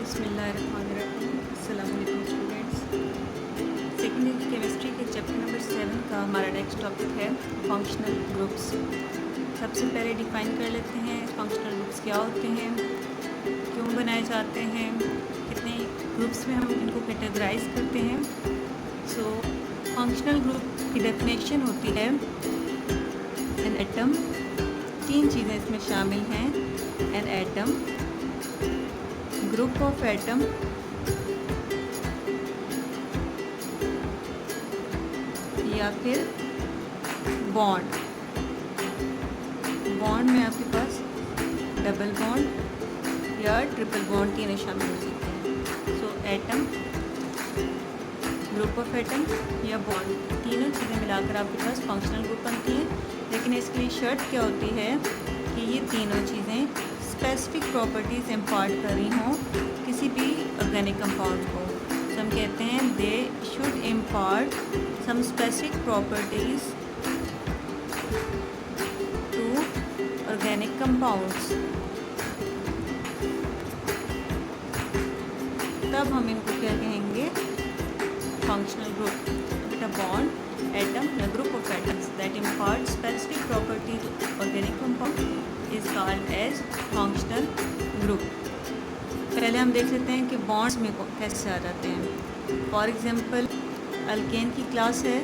बिस्मिल्लाहिर्रहमानिर्रहीम। अस्सलाम वालेकुम स्टूडेंट्स। सेकेंड ईयर केमिस्ट्री के चैप्टर नंबर 7 का हमारा नेक्स्ट टॉपिक है फंक्शनल ग्रुप्स। सबसे पहले डिफ़ाइन कर लेते हैं फंक्शनल ग्रुप्स क्या होते हैं, क्यों बनाए जाते हैं, कितने ग्रुप्स में हम इनको कैटेगराइज करते हैं। सो फंक्शनल ग्रुप की डेफिनेशन होती है एन एटम, तीन चीज़ें इसमें शामिल हैं। An atom, group of atom, या फिर बॉन्ड। बॉन्ड में आपके पास डबल बॉन्ड या ट्रिपल बॉन्ड तीनों शामिल हो सकते हैं। सो एटम, ग्रुप ऑफ एटम या बॉन्ड, तीनों चीज़ें मिलाकर आपके पास फंक्शनल ग्रुप बनती हैं। लेकिन इसके लिए शर्त क्या होती है कि ये तीनों चीज़ें स्पेसिफिक प्रॉपर्टीज़ इम्पार्ट कर रही हों किसी भी ऑर्गेनिक कंपाउंड को। तो हम कहते हैं they should impart some specific properties to organic compounds, तब हम इनको क्या कहेंगे, फंक्शनल ग्रुप। बेटा बॉन्ड, एटम या group of atoms that impart specific property to organic compound is called as functional group. पहले हम देख लेते हैं कि बॉन्ड्स में कैसे आ जाते हैं। फॉर एग्जांपल अल्केन की क्लास है,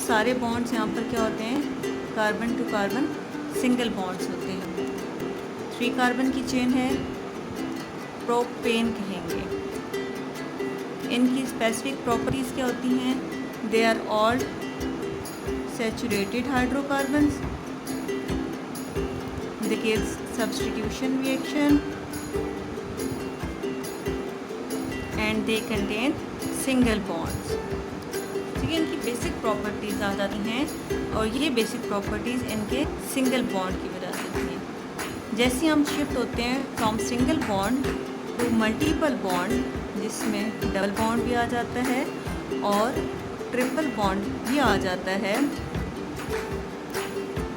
सारे बॉन्ड्स यहाँ पर क्या होते हैं, carbon to carbon single bonds होते हैं। 3 कार्बन की चेन है, प्रोपेन कहेंगे। इनकी स्पेसिफिक प्रॉपर्टीज़ क्या होती हैं, they are all saturated hydrocarbons, they give substitution reaction and they contain single bonds. ठीक है, इनकी बेसिक प्रॉपर्टीज़ आ जाती हैं और ये बेसिक प्रॉपर्टीज़ इनके सिंगल बॉन्ड की वजह से होती हैं। जैसे हम शिफ्ट होते हैं from single bond to multiple bond, जिसमें डबल बॉन्ड भी आ जाता है और ट्रिपल बॉन्ड भी आ जाता है,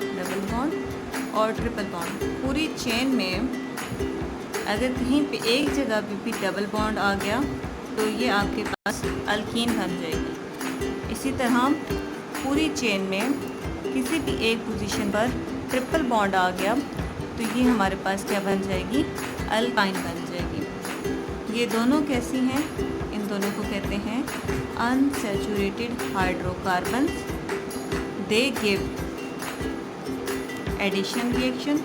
डबल बॉन्ड और ट्रिपल बॉन्ड। पूरी चेन में अगर कहीं पे एक जगह पे भी डबल बॉन्ड आ गया तो ये आपके पास अल्कीन बन जाएगी। इसी तरह पूरी चेन में किसी भी एक पोजीशन पर ट्रिपल बॉन्ड आ गया तो ये हमारे पास क्या बन जाएगी, अल्काइन बन जाएगी। ये दोनों कैसी हैं, इन दोनों को कहते हैं unsaturated hydrocarbons. They give addition reaction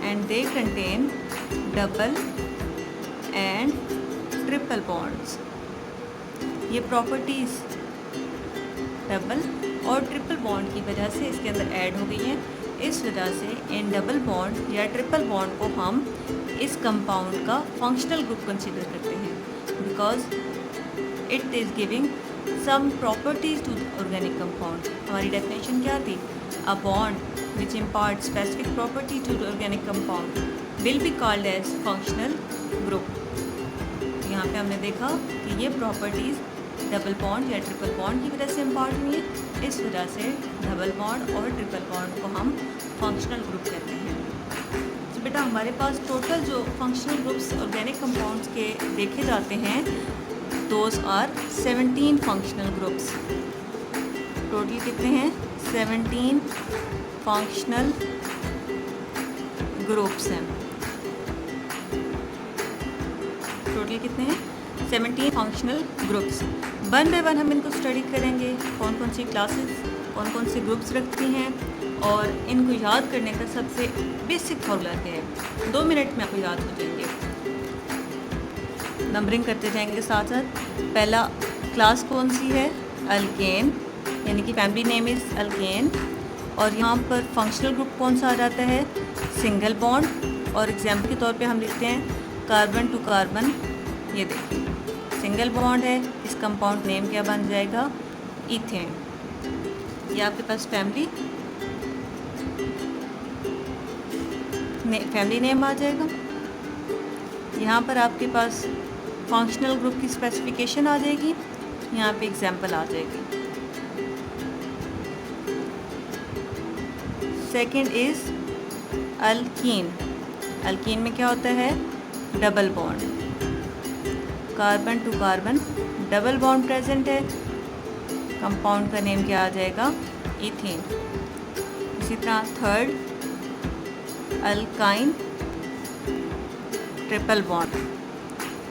and they contain double and triple bonds। ये प्रॉपर्टीज़ डबल और ट्रिपल बॉन्ड की वजह से इसके अंदर ऐड हो गई हैं। इस वजह से इन डबल बॉन्ड या ट्रिपल बॉन्ड को हम इस कंपाउंड का फंक्शनल ग्रुप कंसीडर करते हैं, because it is giving some properties to organic compound. हमारी डेफिनेशन क्या थी, a bond which imparts specific property to the organic compound will be called as functional group। यहाँ पे हमने देखा कि ये प्रॉपर्टीज़ डबल बॉन्ड या ट्रिपल बॉन्ड की वजह से इम्पार्ट हुई है। इस वजह से डबल बॉन्ड और ट्रिपल बॉन्ड को हम फंक्शनल ग्रुप कहते हैं। तो बेटा हमारे पास टोटल जो फंक्शनल ग्रुप्स ऑर्गेनिक कंपाउंड्स के देखे जाते हैं, those are 17 functional groups. Total कितने हैं, 17 फंक्शनल ग्रुप्स हैं। टोटल कितने हैं, 17 functional groups. One by one हम इनको स्टडी करेंगे, कौन कौन सी क्लासेस कौन कौन से ग्रुप्स रखती हैं और इनको याद करने का सबसे बेसिक फॉर्मूला क्या है। 2 मिनट में आपको याद हो जाएंगे। नंबरिंग करते जाएंगे साथ साथ। पहला क्लास कौन सी है, अल्केन, यानी कि फैमिली नेम इज़ अल्केन। और यहाँ पर फंक्शनल ग्रुप कौन सा आ जाता है, सिंगल बॉन्ड। और एग्जाम्पल के तौर पे हम लिखते हैं कार्बन टू कार्बन। ये देखिए सिंगल बॉन्ड है, इस कंपाउंड नेम क्या बन जाएगा, इथेन। ये आपके पास फैमिली नेम आ जाएगा। यहाँ पर आपके पास फंक्शनल ग्रुप की स्पेसिफिकेशन आ जाएगी, यहाँ पे एग्जाम्पल आ जाएगी। सेकेंड इज़ अल्कीन, अल्कीन में क्या होता है, double bond, carbon to carbon double bond present है, कंपाउंड का नेम क्या आ जाएगा, इथेन। इसी तरह third, alkyne triple bond,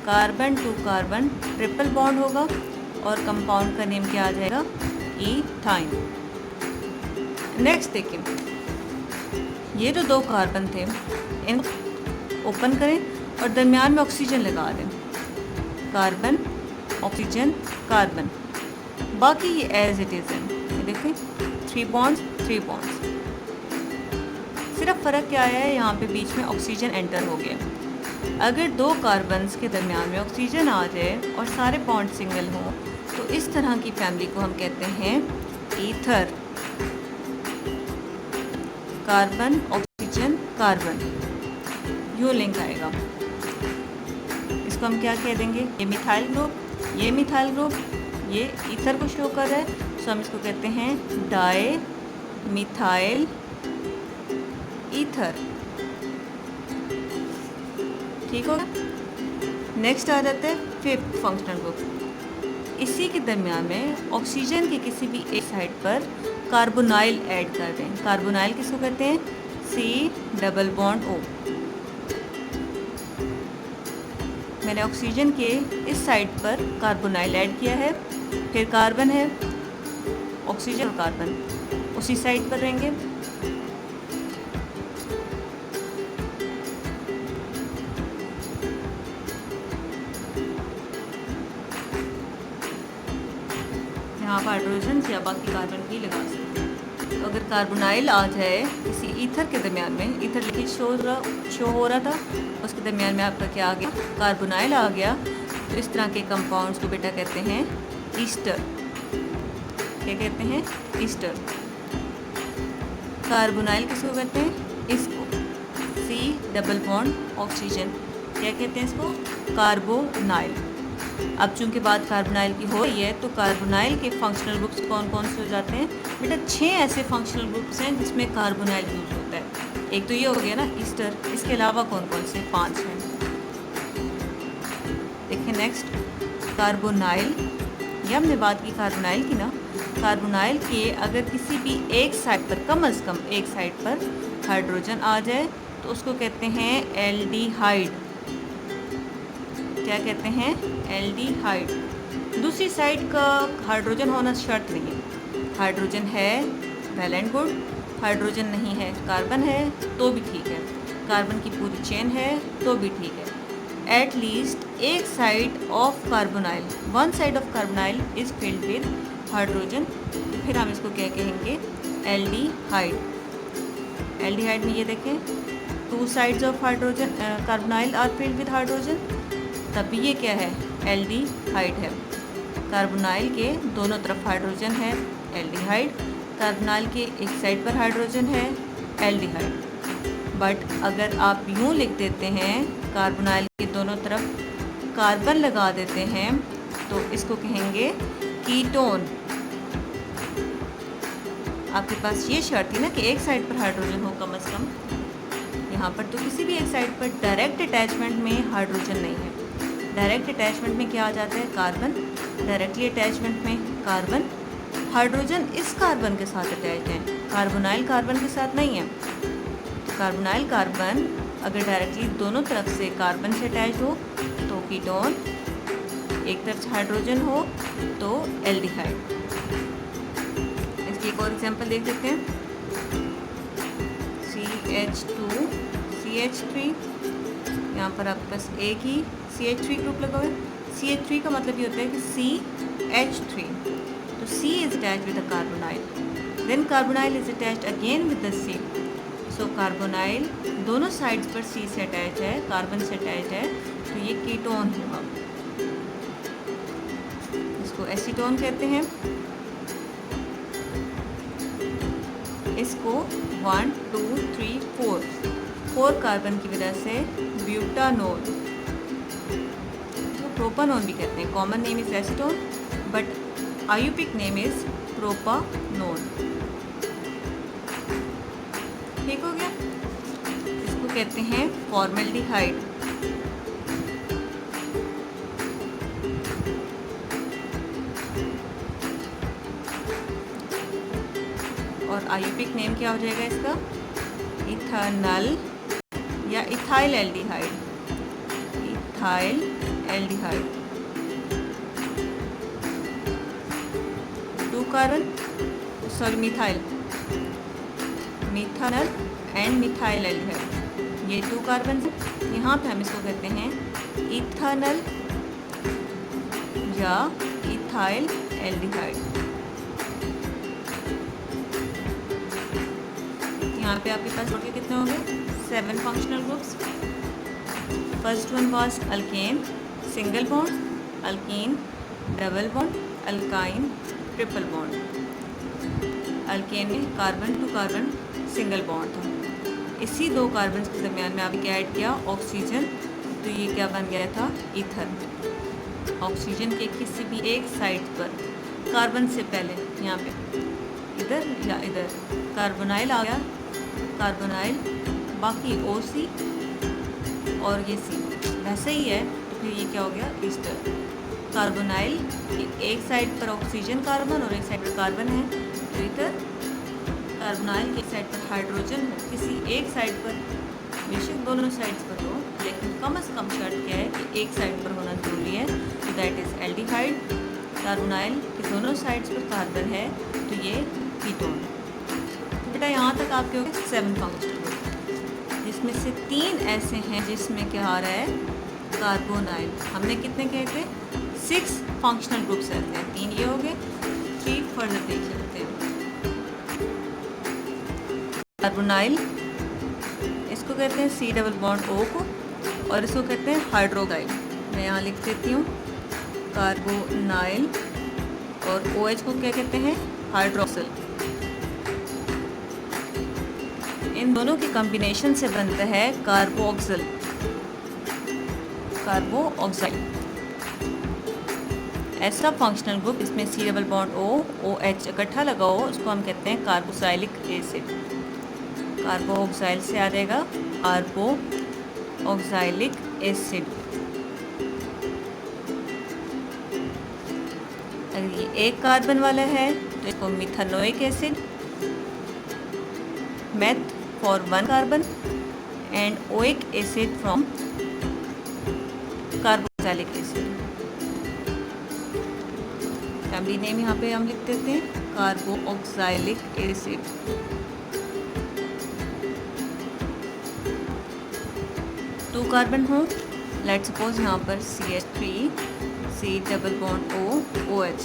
carbon to carbon triple bond होगा और कंपाउंड का नेम क्या आ जाएगा, इथाइन। नेक्स्ट देखिए, ये जो 2 कार्बन थे इन ओपन करें और दरमियान में ऑक्सीजन लगा दें, कार्बन ऑक्सीजन कार्बन, बाकी ये एज इट इज़ है। ये देखें 3 बॉन्ड्स 3 बॉन्ड्स, सिर्फ फ़र्क क्या आया है, यहाँ पे बीच में ऑक्सीजन एंटर हो गया। अगर 2 कार्बन्स के दरमियान में ऑक्सीजन आ जाए और सारे बॉन्ड सिंगल हों तो इस तरह की फैमिली को हम कहते हैं ईथर, कार्बन ऑक्सीजन कार्बन, यूँ लिंक आएगा। इसको हम क्या कह देंगे, ये मिथाइल ग्रुप, ये मिथाइल ग्रुप, ये ईथर को शो कर रहा है, तो हम इसको कहते हैं डाई मिथाइल ईथर। ठीक होगा। नेक्स्ट आ जाता है 5th फंक्शनल ग्रुप। इसी के दरमियान में ऑक्सीजन के किसी भी एक साइड पर कार्बोनाइल ऐड कर दें। कार्बोनाइल किसको कहते हैं, C डबल बॉन्ड O। मैंने ऑक्सीजन के इस साइड पर कार्बोनाइल ऐड किया है, फिर कार्बन है, ऑक्सीजन और कार्बन उसी साइड पर रहेंगे। यहाँ पर हाइड्रोजन या बाकी कार्बन भी लगा सकते हैं। तो अगर कार्बोनाइल आ जाए किसी ईथर के दरमियान में, ईथर लिखित शो हो रहा था, उसके दरमियान में आपका क्या आ गया, कार्बोनाइल आ गया, तो इस तरह के कंपाउंड्स को बेटा कहते हैं ईस्टर। क्या कहते हैं, ईस्टर। कार्बोनाइल किसको कहते हैं, इसको C डबल बॉन्ड ऑक्सीजन, क्या कहते हैं इसको, कार्बोनाइल। अब चूंकि बात कार्बोनाइल की हो रही है तो कार्बोनाइल के फंक्शनल ग्रुप्स कौन कौन से हो जाते हैं बेटा, 6 ऐसे फंक्शनल ग्रुप्स हैं जिसमें कार्बोनाइल यूज होता है। एक तो ये हो गया ना ईस्टर, इसके अलावा कौन कौन से, 5 हैं। देखिए नेक्स्ट, कार्बोनाइल, ये हमने बात की कार्बोनाइल की ना, कार्बोनाइल के अगर किसी भी एक साइड पर, कम से कम एक साइड पर हाइड्रोजन आ जाए तो उसको कहते हैं एल्डिहाइड। क्या कहते हैं, एल्डिहाइड। दूसरी साइड का हाइड्रोजन होना शर्त नहीं है, हाइड्रोजन है वैलेंट गुड, हाइड्रोजन नहीं है, कार्बन है तो भी ठीक है, कार्बन की पूरी चेन है तो भी ठीक है। एट लीस्ट एक side of carbonyl, one side of carbonyl is filled with hydrogen, फिर हम इसको क्या कहेंगे, एल्डिहाइड। एल्डिहाइड में ये देखें 2 sides of hydrogen carbonyl are filled with hydrogen, तब भी ये क्या है, एल्डिहाइड है। कार्बोनाइल के दोनों तरफ हाइड्रोजन है, एल्डिहाइड। कार्बोनाइल के एक साइड पर हाइड्रोजन है, एल्डिहाइड। बट अगर आप यूँ लिख देते हैं, कार्बोनाइल के दोनों तरफ कार्बन लगा देते हैं तो इसको कहेंगे कीटोन। आपके पास ये शर्त थी ना कि एक साइड पर हाइड्रोजन हो कम से कम, यहाँ पर तो किसी भी एक साइड पर डायरेक्ट अटैचमेंट में हाइड्रोजन नहीं है। डायरेक्ट अटैचमेंट में क्या आ जाता है, कार्बन, डायरेक्टली अटैचमेंट में कार्बन, हाइड्रोजन इस कार्बन के साथ अटैच है, कार्बोनाइल कार्बन के साथ नहीं है। तो कार्बोनाइल कार्बन अगर डायरेक्टली दोनों तरफ से कार्बन से अटैच हो तो कीटोन, एक तरफ से हाइड्रोजन हो तो एल्डिहाइड। इसकी एक और एग्जांपल देख लेते हैं, CH2 CH3, यहाँ पर आपके पास एक ही CH3 ग्रुप लगा हुआ है। CH3 का मतलब ये होता है कि CH3, तो C is attached with the carbonyl, then carbonyl is attached again with the C, so carbonyl दोनों साइड्स पर C से अटैच है, कार्बन से अटैच है, तो ये कीटोन होगा। इसको एसीटोन कहते हैं। इसको 1 2 3 4 कार्बन की वजह से ब्यूटानोल, तो प्रोपानोन भी कहते हैं। Common name is acetone but IUPAC name is propanone. ठीक हो गया। इसको कहते हैं फॉर्मेल्डिहाइड। और आयुर्वेदिक नेम क्या हो जाएगा इसका? इथानल या ethyl aldehyde. Ethyl aldehyde. 2 carbon, sorry methyl, methanol and methyl aldehyde, ये 2 कार्बन है। यहाँ पे हम इसको कहते हैं इथानल या इथाइल एल्डिहाइड। यहाँ पे आपके पास टोटल कितने हो गए? 7 functional groups. First one was alkane single bond, alkene double bond, alkyne triple bond. Alkane में carbon to carbon single bond था। इसी 2 कार्बन के दरमियान में आपने क्या ऐड किया? ऑक्सीजन। तो ये क्या बन गया था? ईथर। ऑक्सीजन के किसी भी एक साइड पर कार्बन से पहले यहाँ पे इधर या इधर कार्बोनाइल आ गया, कार्बोनाइल, बाकी OC और ये C वैसे ही है। तो फिर ये क्या हो गया? ईस्टर। कार्बोनाइल की एक साइड पर ऑक्सीजन कार्बन और एक साइड पर कार्बन है, तो इधर कार्बोनाइल की एक साइड पर हाइड्रोजन है, किसी एक साइड पर, बेशक दोनों साइड्स पर हो, लेकिन कम से कम शर्त क्या है कि एक साइड पर होना जरूरी है, तो दैट इज़ एल्डिहाइड। कार्बोनाइल के दोनों साइड्स पर कार्बन है, तो ये कीटोन। बेटा यहाँ तक आपके हो गए 7 फंक्शनल ग्रुप, जिसमें से 3 ऐसे हैं जिसमें क्या आ रहा है? कार्बोनाइल। हमने कितने कहे थे? 6 फंक्शनल ग्रुप्स रहते हैं। 3 ये हो गए, 3 फर्दर देख लेते हैं। कार्बोनाइल, इसको कहते हैं C डबल बॉन्ड O को, और इसको कहते हैं हाइड्रोगाइल। मैं यहाँ लिख देती हूँ कार्बोनाइल, और OH को क्या कहते हैं? हाइड्रोक्सिल। इन दोनों के कॉम्बिनेशन से बनता है कार्बोक्सिल, कार्बोऑक्साइड। ऐसा फंक्शनल ग्रुप इसमें C double bond O, OH इकट्ठा लगा हो, उसको हम कहते हैं कार्बोक्साइलिक एसिड। कार्बोऑक्साइल से आ जाएगा कार्बोऑक्साइलिक एसिड। अगर ये एक कार्बन वाला है तो इसको methanoic acid, meth for 1 carbon and oic acid from carboxylic acid. Family name यहाँ पे हम लिख देते हैं कार्बोऑक्साइलिक एसिड। टू कार्बन हो, लेट्स सपोज यहाँ पर CH3, C double bond O, OH।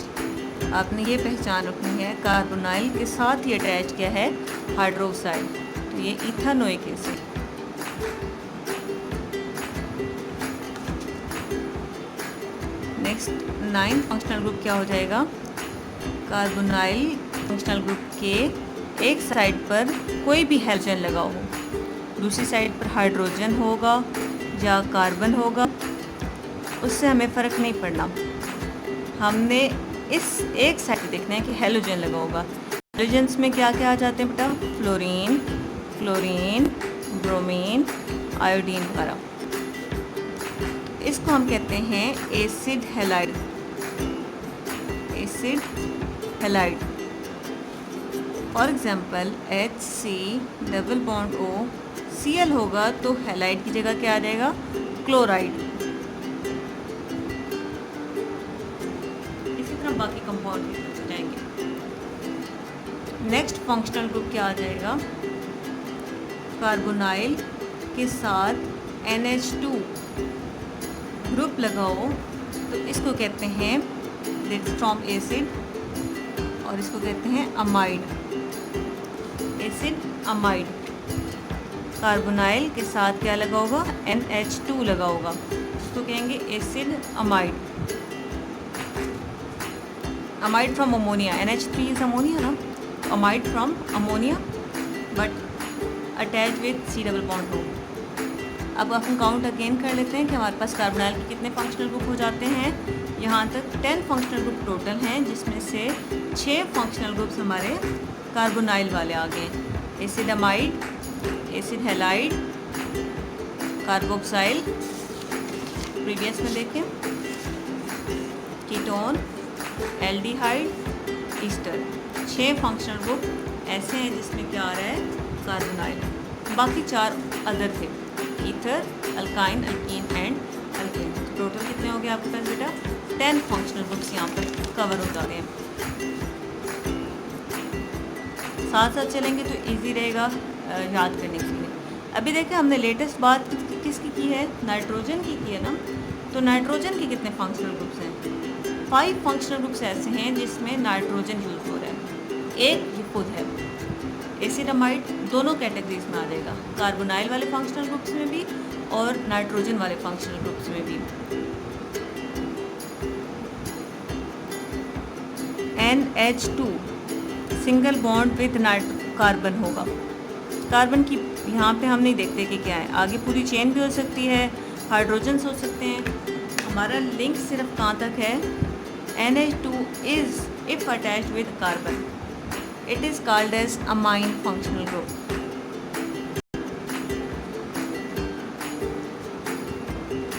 आपने ये पहचान रखनी है, कार्बोनाइल के साथ ही अटैच किया है हाइड्रोक्साइड, तो ये ethanoic acid. Next 9 functional group क्या हो जाएगा? कार्बोनाइल फंक्शनल ग्रुप के एक साइड पर कोई भी हाइड्रोजन लगा हो, दूसरी साइड पर हाइड्रोजन होगा या कार्बन होगा, उससे हमें फ़र्क नहीं पड़ना। हमने इस एक साइड देखना है कि हेलोजन लगा होगा। हेलोजेंस में क्या क्या आ जाते हैं बेटा? फ्लोरीन, क्लोरीन, ब्रोमीन, आयोडीन वगैरह। इसको हम कहते हैं acid halide. Acid halide. For example HC double bond O, Cl होगा तो हैलाइड की जगह क्या आ जाएगा? क्लोराइड। इसी तरह बाकी कंपाउंड भी हो जाएंगे। नेक्स्ट फंक्शनल ग्रुप क्या आ जाएगा? कार्बोनाइल के साथ NH2 ग्रुप लगाओ तो इसको कहते हैं दैट्स फ्रॉम एसिड, और इसको कहते हैं अमाइड। Acid amide. कार्बोनाइल के साथ क्या लगा होगा? NH2 लगा होगा, इसको कहेंगे acid amide. Amide from ammonia, NH3 is ammonia ना, amide from ammonia but attach with C double bond O। अब हम काउंट अगेन कर लेते हैं कि हमारे पास कार्बोनाइल के कितने फंक्शनल ग्रुप हो जाते हैं। यहाँ तक 10 फंक्शनल ग्रुप टोटल हैं, जिसमें से 6 फंक्शनल ग्रुप्स हमारे कार्बोनाइल वाले आ गए। Acid amide, acid halide, carboxyl, previous में देखें, ketone, aldehyde, Easter. 6 functional group ऐसे हैं जिसमें क्या आ रहा है, कार्बोनाइल। बाकी 4 अदर थे, ether, alkyne, alkyne and alkane. Total कितने हो गए आपके पास बेटा, 10 फंक्शनल ग्रुप्स यहाँ पर कवर हो जाते हैं। साथ साथ चलेंगे तो इजी रहेगा याद करने के लिए। अभी देखें हमने लेटेस्ट बात किसकी की है, नाइट्रोजन की है ना। तो नाइट्रोजन के कितने फंक्शनल ग्रुप्स हैं, 5 फंक्शनल ग्रुप्स ऐसे हैं जिसमें नाइट्रोजन यूज हो रहा है। एक ये खुद है, एसिडामाइड, दोनों कैटेगरीज में आ जाएगा, कार्बोनाइल वाले फंक्शनल ग्रुप्स में भी और नाइट्रोजन वाले फंक्शनल ग्रुप्स में भी। NH2 single bond with carbon होगा। कार्बन की यहाँ पे हम नहीं देखते कि क्या है, आगे पूरी चेन भी हो सकती है, हाइड्रोजन्स हो सकते हैं। हमारा लिंक सिर्फ कहाँ तक है, NH2 is if attached with carbon it is called as amine functional group.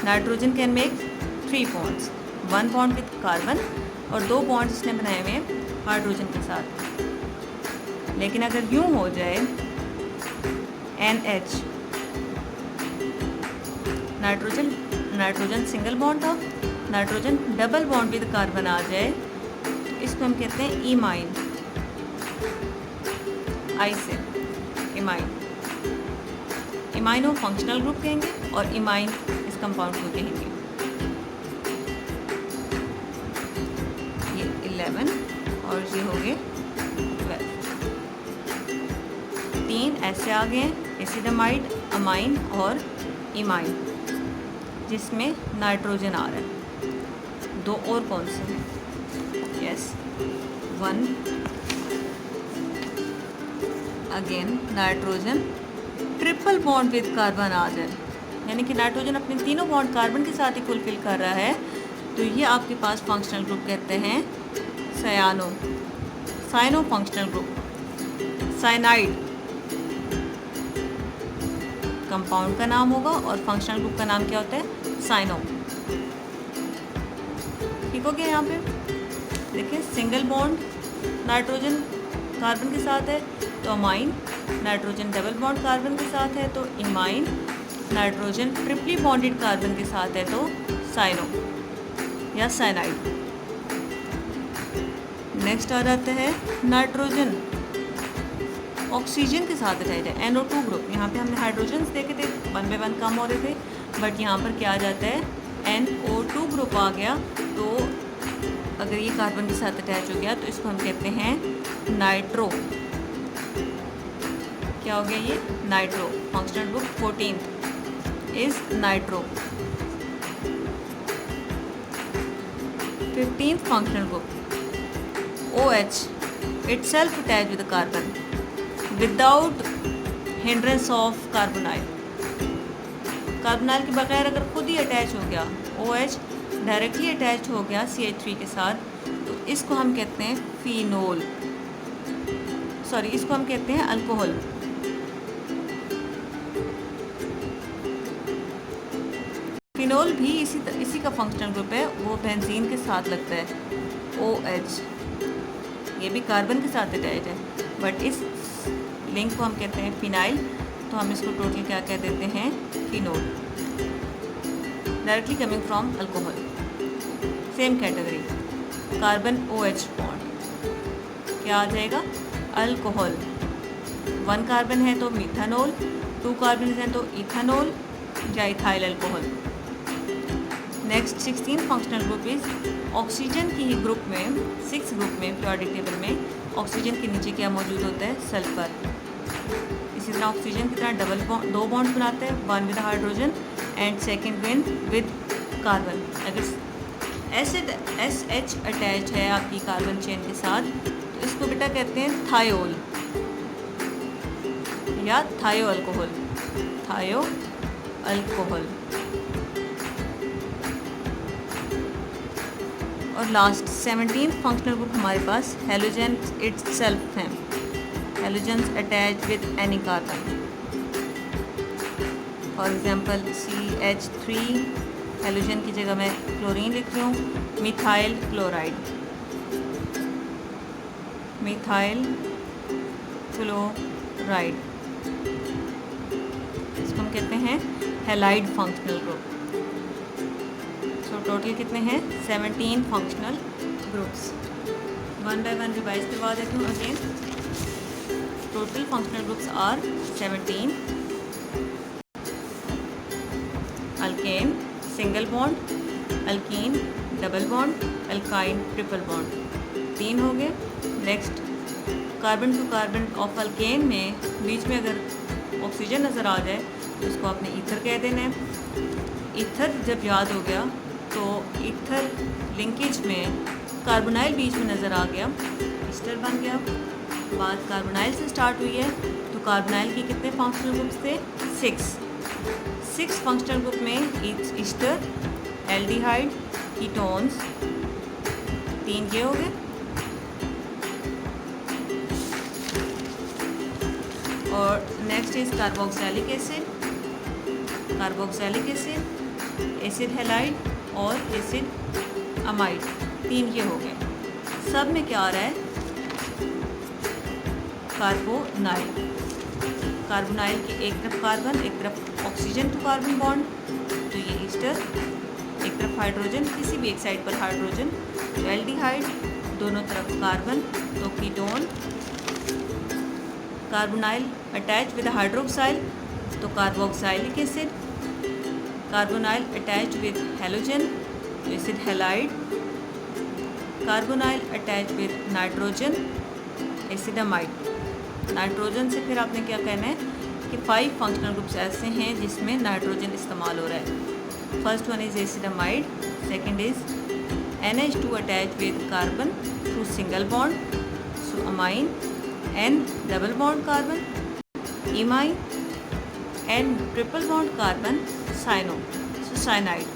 Nitrogen can make 3 bonds, 1 bond with carbon और 2 बॉन्ड्स इसने बनाए हुए हैं हाइड्रोजन के साथ। लेकिन अगर यूं हो जाए NH, नाइट्रोजन सिंगल बॉन्ड था, nitrogen double bond with carbon आ जाए तो इसको हम कहते हैं इमाइन, आई से इमाइन। इमाइनो फंक्शनल ग्रुप कहेंगे और इमाइन इस कंपाउंड को कहेंगे। ये 11 और ये हो गए 12, 3 ऐसे आ गए, एसिडामाइड, अमाइन और इमाइन, जिसमें नाइट्रोजन आ रहा है। 2 और कौन से हैं, yes 1 again nitrogen triple bond with carbon आ जाए, यानी कि नाइट्रोजन अपने तीनों बॉन्ड कार्बन के साथ ही फुलफिल कर रहा है, तो ये आपके पास फंक्शनल ग्रुप कहते हैं cyano functional group. Cyanide compound का नाम होगा और फंक्शनल ग्रुप का नाम क्या होता है, साइनो। ठीक हो गया। यहाँ पे देखिए सिंगल बॉन्ड नाइट्रोजन कार्बन के साथ है तो amine, nitrogen double bond carbon के साथ है तो इमाइन, नाइट्रोजन ट्रिपली बॉन्डेड कार्बन के साथ है तो साइनो या साइनाइड। नेक्स्ट आ जाता है नाइट्रोजन ऑक्सीजन के साथ अटैच है, NO2 ग्रुप। यहाँ पे हमने हाइड्रोजन्स देखे थे, 1 बाय 1 कम हो रहे थे, बट यहाँ पर क्या आ जाता है, NO2 ग्रुप आ गया। तो अगर ये कार्बन के साथ अटैच हो गया तो इसको हम कहते हैं नाइट्रो। क्या हो गया ये, nitro. Functional group 14 is nitro. 15th functional group OH itself attached with the carbon without hindrance of carbonyl। Carbonyl के बगैर अगर खुद ही अटैच हो गया, OH डायरेक्टली अटैच हो गया CH3 के साथ, तो इसको हम कहते हैं फिनोल, सॉरी इसको हम कहते हैं अल्कोहल। फिनोल भी इसी का फंक्शनल ग्रुप है, वो बेंजीन के साथ लगता है OH, ये भी कार्बन के साथ अटैच है, बट इस लिंक को हम कहते हैं फिनाइल, तो हम इसको टोटल क्या कह देते हैं, phenol. Directly coming from alcohol, same category, carbon OH bond क्या आ जाएगा, अल्कोहल। 1 कार्बन है तो मिथानोल, 2 कार्बन हैं तो इथानोल या ethyl alcohol. Next 16 functional group is oxygen की ही ग्रुप में, 6 ग्रुप में पीरियोडिक टेबल में ऑक्सीजन के नीचे क्या मौजूद होता है, सल्फर। इसी तरह ऑक्सीजन की तरह 2 बॉन्ड बनाते हैं, 1 with hydrogen and second with carbon. अगर SH अटैच है आपकी कार्बन चेन के साथ तो इसको बेटा कहते हैं थायोल या थायो अल्कोहल, थायो अल्कोहल। और लास्ट 17 फंक्शनल ग्रुप हमारे पास हेलोजन इटसेल्फ हैं, halogens attach with any carbon. For example CH3 halogen की जगह मैं क्लोरीन लिख रही हूँ, मिथाइल क्लोराइड, मिथाइल क्लोराइड, इसको हम कहते हैं halide functional group. So total कितने हैं? 17 functional groups. One by one revise करवा देती हूँ again. Total functional groups are 17: alkane single bond, alkene double bond, alkyne triple bond, 3 हो गए। Next, carbon to carbon of alkane में बीच में अगर ऑक्सीजन नज़र आ जाए तो उसको आपने ईथर कह देना है। ईथर जब याद हो गया तो ईथर लिंकेज में कार्बोनाइल बीच में नज़र आ गया, ईस्टर बन गया। बात कार्बोनाइल से स्टार्ट हुई है तो कार्बोनाइल के कितने फंक्शनल ग्रुप्स थे? 6 फंक्शनल ग्रुप में ईस्टर, एल्डिहाइड, कीटोन्स, 3 ये हो गए। और next is carboxylic acid, carboxylic acid, acid halide और एसिड अमाइड, 3 ये हो गए। सब में क्या आ रहा है? कार्बोनाइल। कार्बोनाइल की एक तरफ कार्बन, एक तरफ ऑक्सीजन टू कार्बन बॉन्ड, तो ये ईस्टर, एक तरफ हाइड्रोजन, किसी भी एक साइड पर हाइड्रोजन, तो एल्डिहाइड, दोनों तरफ कार्बन, तो ketone. Carbonyl attach with hydroxyl, तो carboxylic acid. Carbonyl attach with halogen, तो acid halide. Carbonyl attach with nitrogen, acid amide. Nitrogen से फिर आपने क्या कहना है कि 5 फंक्शनल ग्रुप्स ऐसे हैं जिसमें नाइट्रोजन इस्तेमाल हो रहा है। First one is acid amide, second is NH2 attach with carbon through single bond, so amine, N double bond carbon, imine, N triple bond carbon, cyano, so cyanide.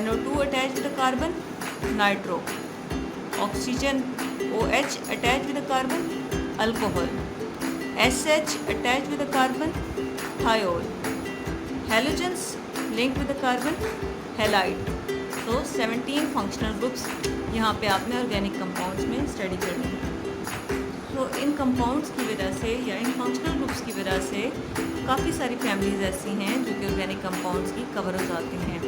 NO2 attach with carbon, nitro, oxygen OH attach with carbon, alcohol, SH attach with carbon, thiol, halogens link with carbon, halide. तो 17 functional groups यहाँ पे आपने organic compounds में study करनी है। तो इन compounds की वजह से या इन फंक्शनल ग्रुप्स की वजह से काफ़ी सारी फैमिलीज़ ऐसी हैं जो कि ऑर्गेनिक कंपाउंड्स की कवर हो जाती हैं।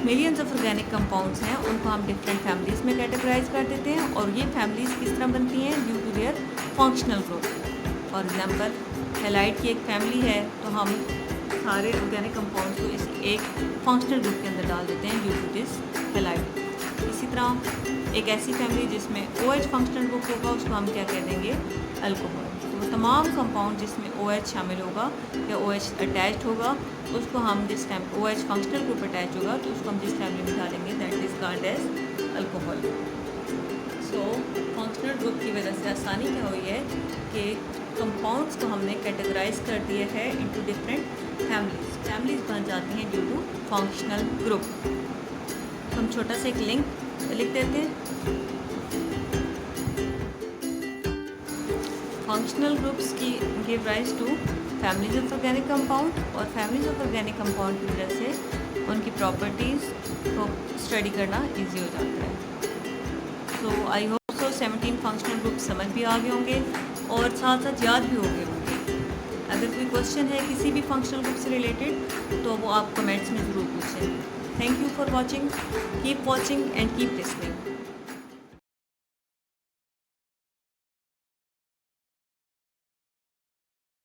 मिलियंस ऑफ ऑर्गेनिक कंपाउंड्स हैं, उनको हम डिफरेंट फैमिलीज़ में कैटेगराइज कर देते हैं और ये फैमिलीज़ किस तरह बनती हैं? Due to their functional group. For example, halide की एक फैमिली है तो हम सारे ऑर्गेनिक कंपाउंड्स को इस एक फंक्शनल ग्रुप के अंदर डाल देते हैं ड्यू टू दिस हैलाइड। इसी तरह एक ऐसी फैमिली जिसमें OH फंक्शनल ग्रुप होगा उसको हम क्या कह देंगे? अल्कोहल। तो तमाम कंपाउंड जिसमें OH शामिल होगा या OH अटैच्ड होगा उसको हम जिस time OH functional group attach होगा तो उसको हम जिस फैमिली में डालेंगे that is called as alcohol. So functional group की वजह से आसानी क्या हुई है कि कंपाउंड्स को हमने कैटेगराइज कर दिया है इनटू डिफरेंट फैमिलीज़ बन जाती हैं ड्यू टू फंक्शनल ग्रुप। तो हम छोटा सा एक लिंक लिख देते हैं। फंक्शनल ग्रुप्स की give rise to families of organic compound और फैमिलीज ऑफ ऑर्गेनिक कंपाउंड की वजह से उनकी प्रॉपर्टीज़ को स्टडी करना इजी हो जाता है। So I hope so 17 functional groups समझ भी आ गए होंगे और साथ साथ याद भी हो गए होंगे। अगर कोई क्वेश्चन है किसी भी फंक्शनल ग्रुप से रिलेटेड तो वो आप कमेंट्स में ज़रूर पूछें। Thank you for watching, keep watching and keep listening.